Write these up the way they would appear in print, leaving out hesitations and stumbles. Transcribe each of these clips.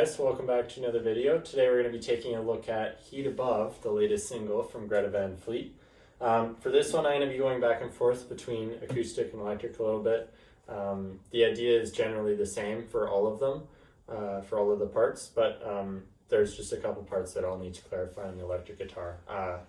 guys, welcome back to another video. Today we're going to be taking a look at Heat Above, the latest single from Greta Van Fleet. For this one I'm going to be going back and forth between acoustic and electric a little bit. The idea is generally the same for all of them, for all of the parts, but there's just a couple parts that I'll need to clarify on the electric guitar.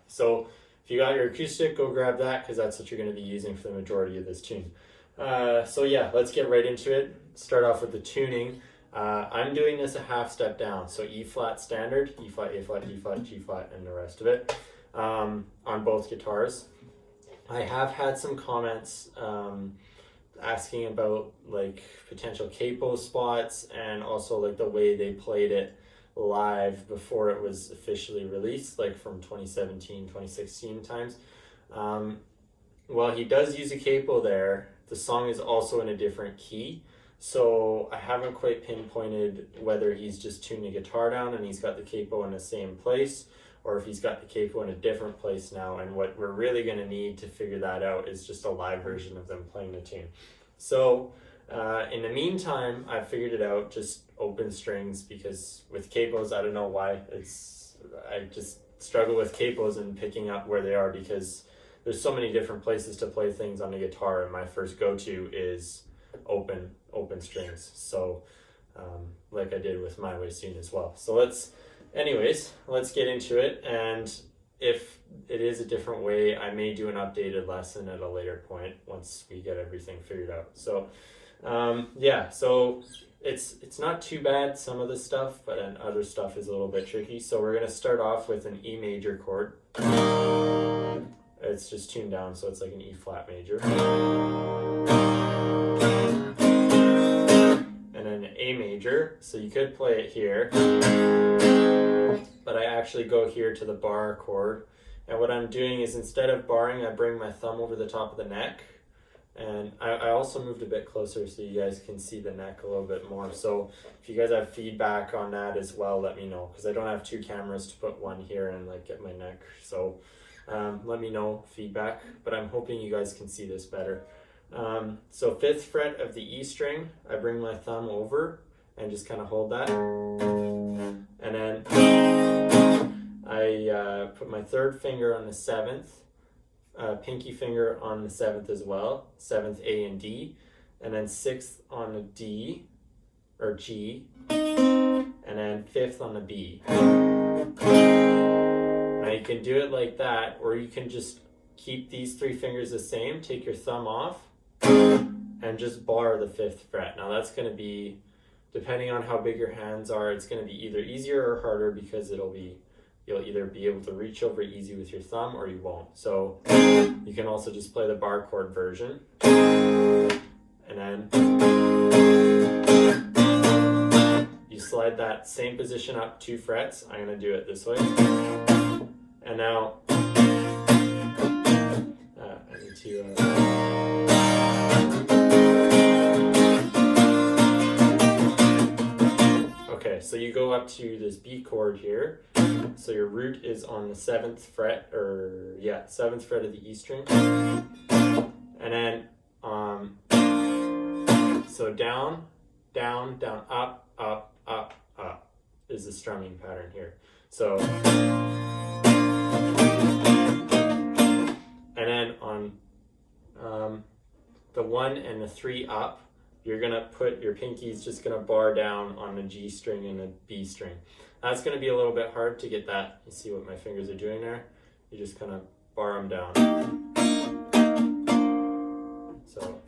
So if you got your acoustic, go grab that because that's what you're going to be using for the majority of this tune. So yeah, let's get right into it. Start off with the tuning. I'm doing this a half step down, so E flat standard, E flat, A flat, D flat, G flat, and the rest of it on both guitars. I have had some comments asking about like potential capo spots and also like the way they played it live before it was officially released, like from 2017, 2016 times. Well, he does use a capo there. The song is also in a different key. So I haven't quite pinpointed whether he's just tuned the guitar down and he's got the capo in the same place, or if he's got the capo in a different place now. And what we're really going to need to figure that out is just a live version of them playing the tune. So in the meantime, I figured it out, just open strings, because with capos, I don't know why, I just struggle with capos and picking up where they are because there's so many different places to play things on the guitar, and my first go-to is open strings, so like I did with My Way Soon as well. So let's get into it, and if it is a different way, I may do an updated lesson at a later point once we get everything figured out. So yeah, so it's not too bad, some of the stuff, but then other stuff is a little bit tricky. So we're going to start off with an E major chord. It's just tuned down, so it's like an E flat major. And then an A major, so you could play it here, but I actually go here to the bar chord. And what I'm doing is, instead of barring, I bring my thumb over the top of the neck. And I also moved a bit closer so you guys can see the neck a little bit more. So if you guys have feedback on that as well, let me know, because I don't have two cameras to put one here and like get my neck. So let me know feedback, but I'm hoping you guys can see this better. So 5th fret of the E string, I bring my thumb over and just kind of hold that. And then I put my 3rd finger on the 7th, pinky finger on the 7th as well, 7th A and D, and then 6th on the D or G, and then 5th on the B. Now you can do it like that, or you can just keep these 3 fingers the same, take your thumb off, and just bar the 5th fret. Now that's going to be, depending on how big your hands are, it's going to be either easier or harder, because you'll either be able to reach over easy with your thumb or you won't. So you can also just play the bar chord version, and then you slide that same position up 2 frets. I'm going to do it this way. And now I need to okay, so you go up to this B chord here. So your root is on the 7th fret, or yeah, 7th fret of the E string. And then so down, down, down, up, up, up, up is the strumming pattern here. So and then on the 1 and the 3 up, you're going to put your pinky's just going to bar down on the G string and the B string. That's going to be a little bit hard to get that. You see what my fingers are doing there? You just kind of bar them down. So,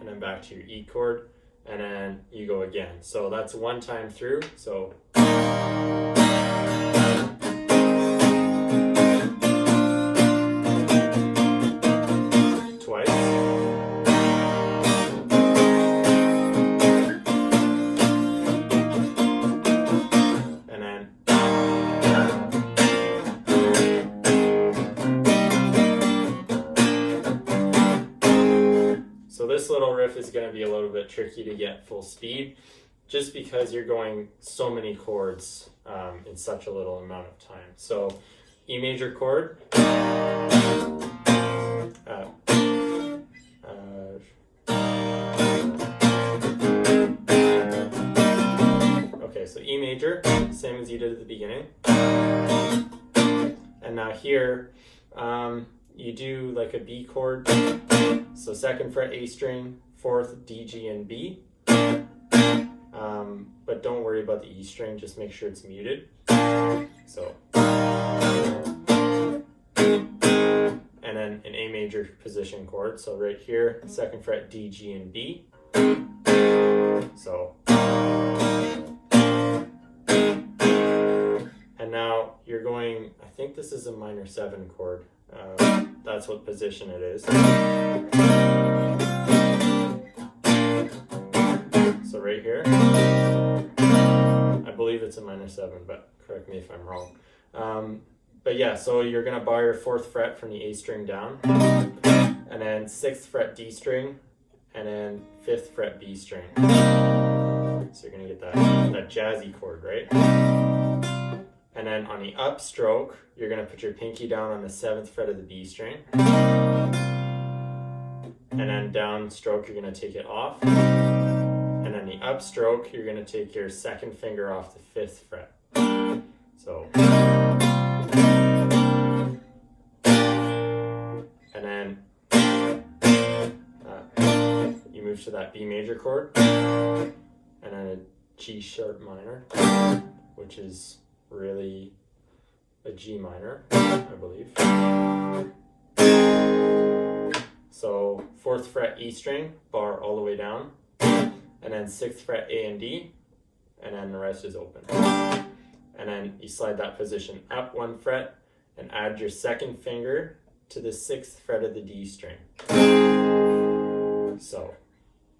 and then back to your E chord, and then you go again. So that's one time through. So twice. And then so this little riff is going to be a little bit tricky to get full speed, just because you're going so many chords in such a little amount of time. So E major chord, major, same as you did at the beginning. And now here, you do like a B chord. So 2nd fret A string, 4th D, G, and B. But don't worry about the E string, just make sure it's muted. So, and then an A major position chord. So right here, 2nd fret D, G, and B. So, and now you're going, I think this is a minor 7 chord. That's what position it is. So right here, I believe it's a minor 7, but correct me if I'm wrong. But yeah, so you're gonna bar your 4th fret from the A string down, and then 6th fret D string, and then 5th fret B string. So you're gonna get that jazzy chord, right? And then on the upstroke, you're gonna put your pinky down on the 7th fret of the B string. And then downstroke, you're gonna take it off. And then the upstroke, you're gonna take your 2nd finger off the 5th fret. So. And then you move to that B major chord. And then a G sharp minor, which is really a G minor, I believe. So 4th fret E string, bar all the way down, and then 6th fret A and D, and then the rest is open. And then you slide that position up 1 fret and add your 2nd finger to the 6th fret of the D string. So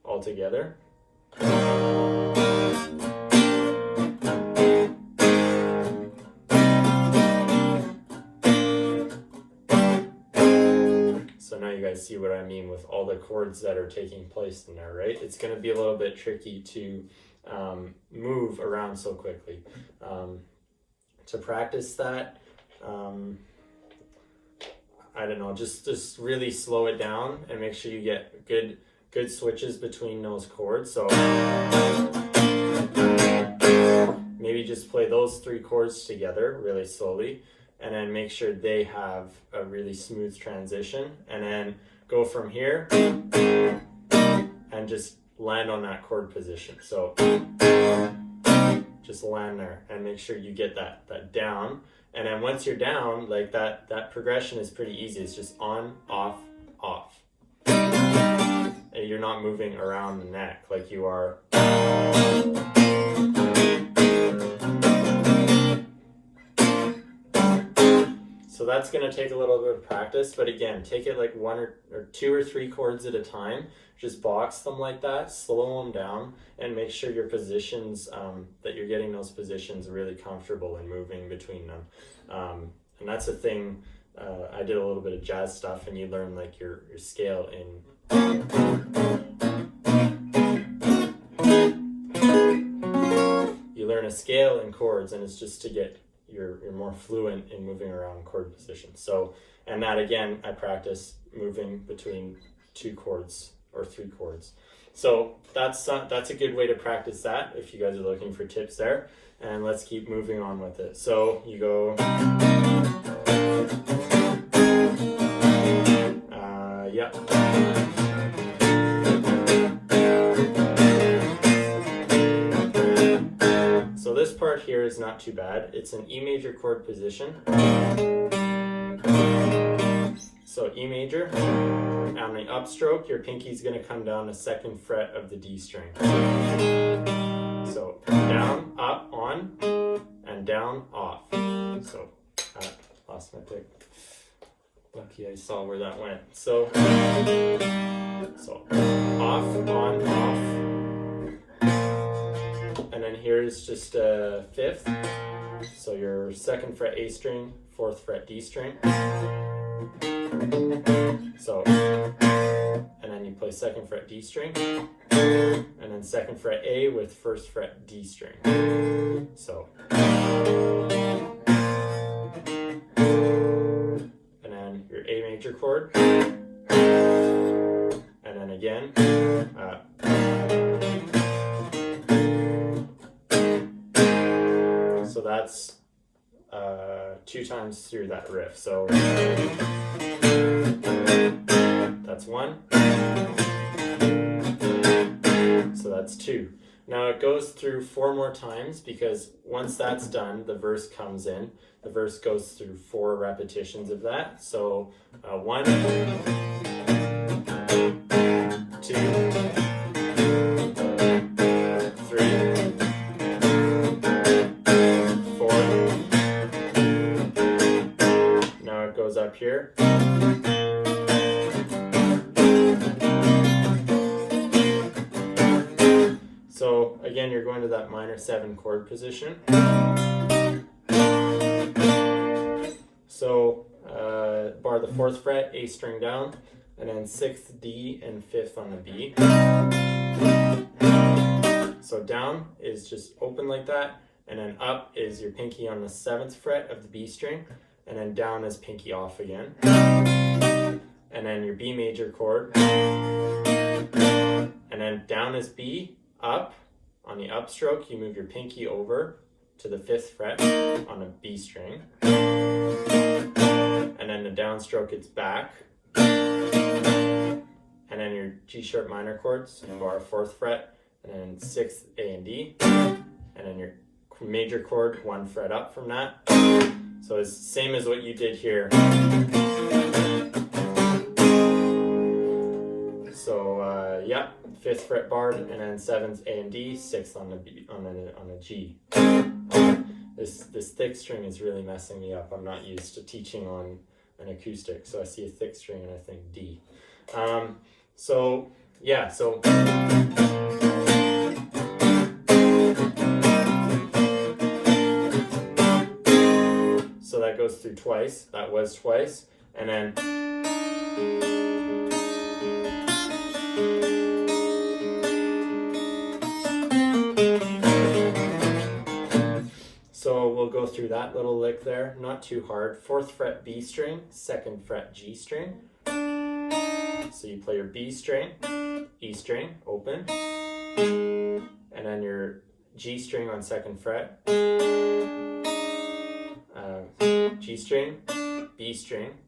all together. So now you guys see what I mean with all the chords that are taking place in there, right? It's going to be a little bit tricky to move around so quickly. To practice that, I don't know, just really slow it down and make sure you get good switches between those chords. So maybe just play those 3 chords together really slowly, and then make sure they have a really smooth transition, and then go from here and just land on that chord position. So just land there and make sure you get that down. And then once you're down, like that progression is pretty easy. It's just on, off, off. And you're not moving around the neck like you are. So that's going to take a little bit of practice, but again, take it like 1 or 2 or 3 chords at a time. Just box them like that, slow them down, and make sure your positions, that you're getting those positions really comfortable and moving between them. And that's the thing, I did a little bit of jazz stuff, and you learn like your scale in. You learn a scale in chords, and it's just to get you're more fluent in moving around chord positions. So, and that again, I practice moving between 2 chords or 3 chords. So that's a good way to practice that if you guys are looking for tips there. And let's keep moving on with it. So you go, yeah. So this part here is not too bad. It's an E major chord position. So E major, on the upstroke, your pinky's going to come down the 2nd fret of the D string. So down, up, on, and down, off. So I lost my pick. Lucky I saw where that went. So off, on, off. And then here's just a 5th. So your 2nd fret A string, 4th fret D string. So, and then you play 2nd fret D string, and then 2nd fret A with 1st fret D string. So, and then your A major chord, and then again, So that's 2 times through that riff. So that's 1. So that's 2. Now it goes through 4 more times, because once that's done, the verse comes in. The verse goes through 4 repetitions of that. So 1, 2, 3, 4. Now it goes up here. So again, you're going to that minor 7 chord position. So bar the 4th fret, A string down, and then 6th D and 5th on the B. So down is just open like that, and then up is your pinky on the 7th fret of the B string, and then down is pinky off again. And then your B major chord, and then down is B, up. On the upstroke, you move your pinky over to the 5th fret on a B string. And then the downstroke, it's back. And then your G sharp minor chords, you bar 4th fret, and then 6th A and D. And then your major chord, 1 fret up from that. So it's same as what you did here. So yeah, 5th fret barred, and then 7th A and D, 6th on the B, on a G. This thick string is really messing me up. I'm not used to teaching on an acoustic, so I see a thick string and I think D. So yeah, so that goes through twice. That was twice, and then. So we'll go through that little lick there, not too hard. 4th fret B string, 2nd fret G string. So you play your B string, E string, open, and then your G string on 2nd fret, G string, B string,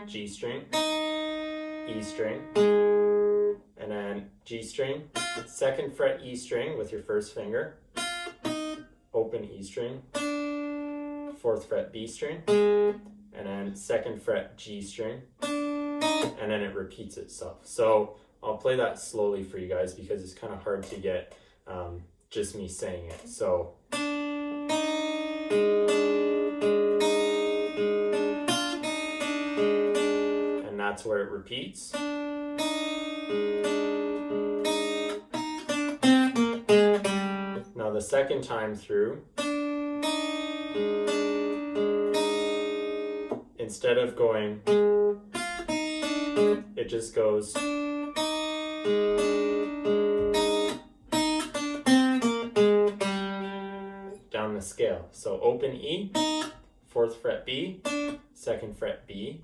G string, E string, and then G string, 2nd fret E string with your 1st finger, open E string, 4th fret B string, and then 2nd fret G string, and then it repeats itself. So I'll play that slowly for you guys because it's kind of hard to get just me saying it. So and that's where it repeats. Now the second time through, instead of going, it just goes down the scale. So open E, 4th fret B, 2nd fret B,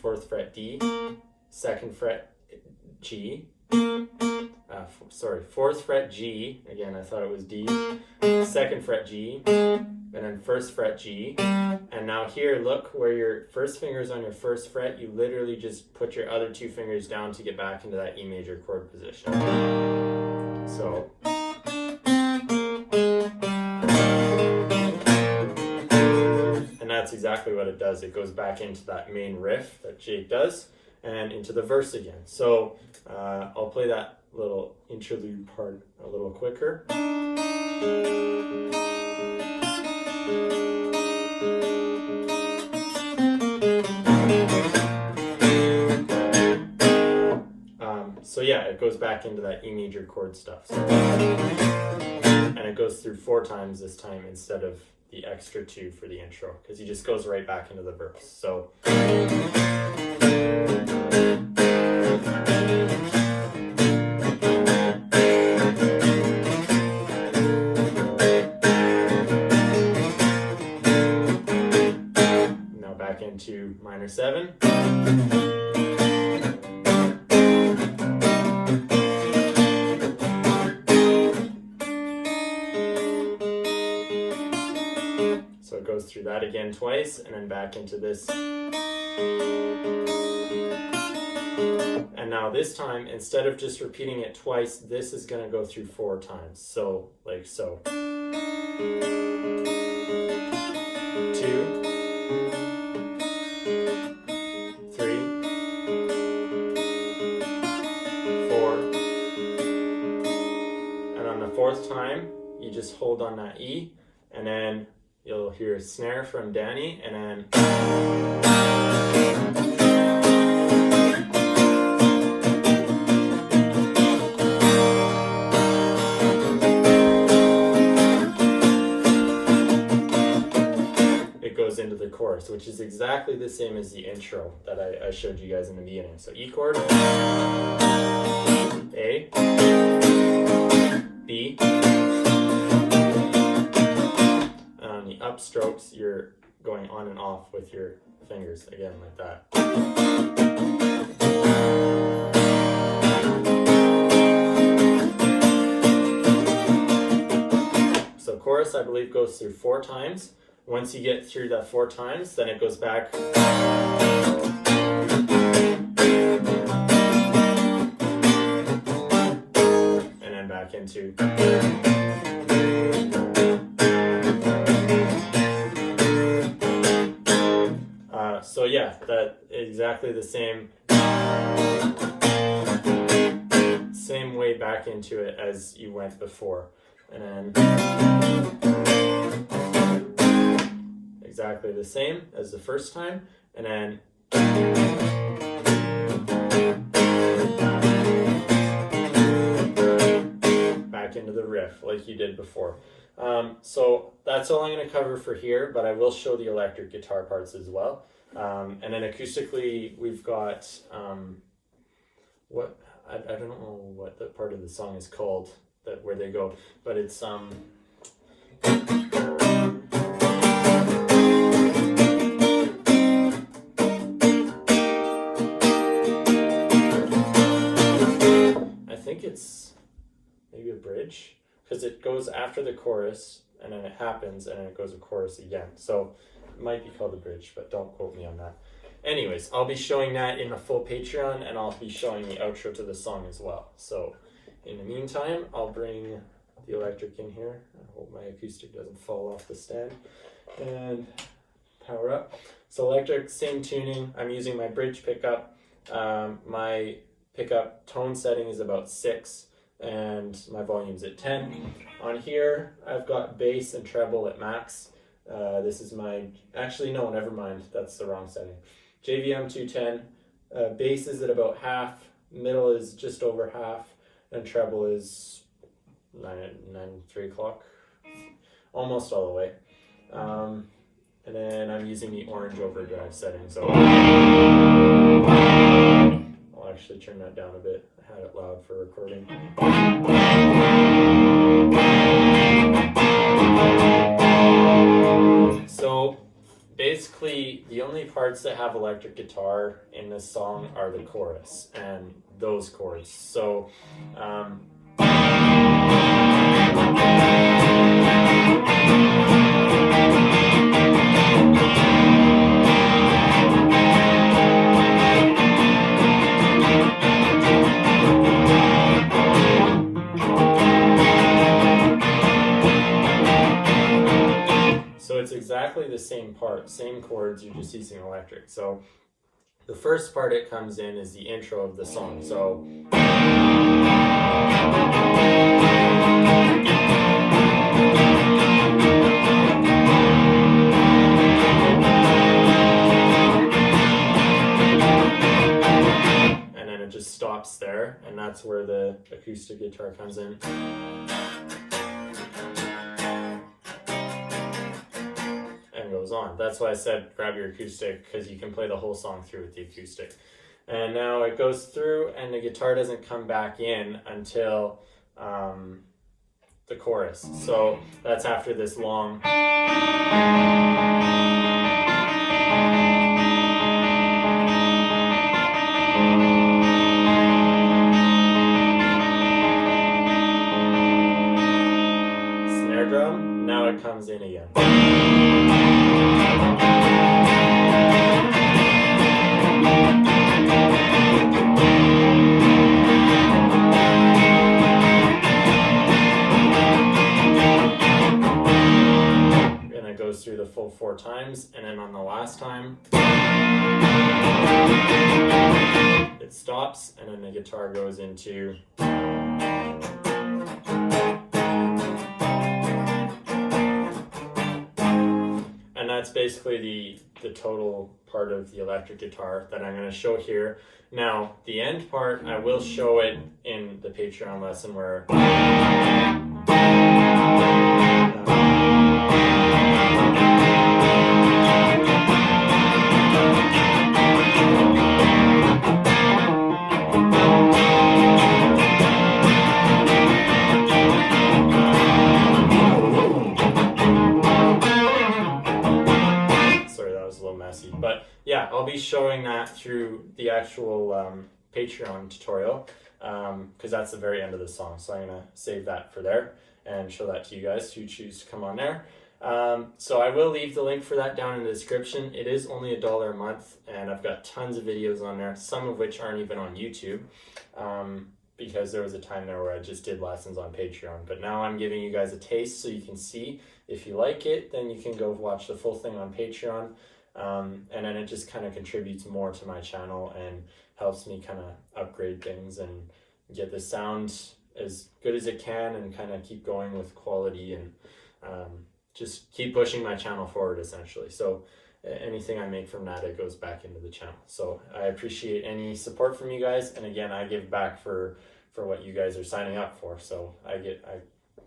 4th fret D, 2nd fret G, 4th fret G, again I thought it was D, 2nd fret G, and then 1st fret G, and now here look where your 1st finger is on your 1st fret, you literally just put your other 2 fingers down to get back into that E major chord position. So and that's exactly what it does. It goes back into that main riff that Jake does and into the verse again. So I'll play that little interlude part a little quicker. So yeah, it goes back into that E major chord stuff. So, and it goes through 4 times this time instead of the extra 2 for the intro, because he just goes right back into the verse. So now back into minor 7. through that again twice, and then back into this. And now this time, instead of just repeating it twice, this is going to go through 4 times. So, like so. 2, 3, 4. And on the 4th time, you just hold on that E, and then you'll hear a snare from Danny, and then it goes into the chorus, which is exactly the same as the intro that I showed you guys in the beginning. So E chord, A, B, upstrokes, you're going on and off with your fingers again like that. So chorus, I believe, goes through 4 times. Once you get through that 4 times, then it goes back and then back into so yeah, that exactly the same way back into it as you went before. And then exactly the same as the first time, and then back into the riff like you did before. So that's all I'm going to cover for here, but I will show the electric guitar parts as well. And then acoustically, we've got what I don't know what the part of the song is called that where they go, but it's I think it's maybe a bridge, because it goes after the chorus and then it happens and then it goes a chorus again. So it might be called a bridge, but don't quote me on that. Anyways, I'll be showing that in a full Patreon, and I'll be showing the outro to the song as well. So in the meantime, I'll bring the electric in here. I hope my acoustic doesn't fall off the stand. And power up. So electric, same tuning. I'm using my bridge pickup. My pickup tone setting is about 6, and my volume's at 10. On here, I've got bass and treble at max. This is my, actually no, never mind, that's the wrong setting. JVM 210, bass is at about half, middle is just over half, and treble is 3 o'clock, almost all the way. And then I'm using the orange overdrive setting, so I'll actually turn that down a bit. I had it loud for recording. So basically, the only parts that have electric guitar in this song are the chorus and those chords. So it's exactly the same part, same chords, you're just using electric. So the first part it comes in is the intro of the song. So and then it just stops there, and that's where the acoustic guitar comes in. Goes on. That's why I said grab your acoustic, because you can play the whole song through with the acoustic. And now it goes through, and the guitar doesn't come back in until the chorus. So that's after this long snare drum. Now it comes in again. last time, it stops, and then the guitar goes into. And that's basically the total part of the electric guitar that I'm going to show here. Now, the end part, I will show it in the Patreon lesson where but yeah, I'll be showing that through the actual Patreon tutorial because that's the very end of the song. So I'm going to save that for there and show that to you guys who choose to come on there. So I will leave the link for that down in the description. It is only $1 a month, and I've got tons of videos on there, some of which aren't even on YouTube because there was a time there where I just did lessons on Patreon. But now I'm giving you guys a taste so you can see. If you like it, then you can go watch the full thing on Patreon. And then it just kind of contributes more to my channel and helps me kind of upgrade things and get the sound as good as it can and kind of keep going with quality and just keep pushing my channel forward essentially. So anything I make from that, it goes back into the channel. So I appreciate any support from you guys, and again, I give back for what you guys are signing up for. So I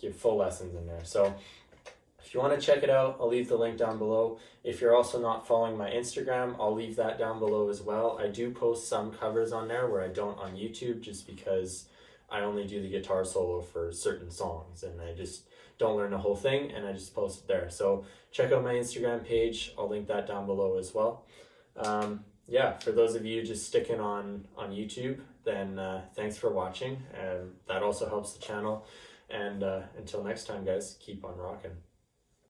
give full lessons in there. So if you want to check it out, I'll leave the link down below. If you're also not following my Instagram, I'll leave that down below as well. I do post some covers on there where I don't on YouTube just because I only do the guitar solo for certain songs and I just don't learn the whole thing and I just post it there. So check out my Instagram page. I'll link that down below as well. Yeah, for those of you just sticking on YouTube, then thanks for watching. And that also helps the channel. And until next time, guys, keep on rocking.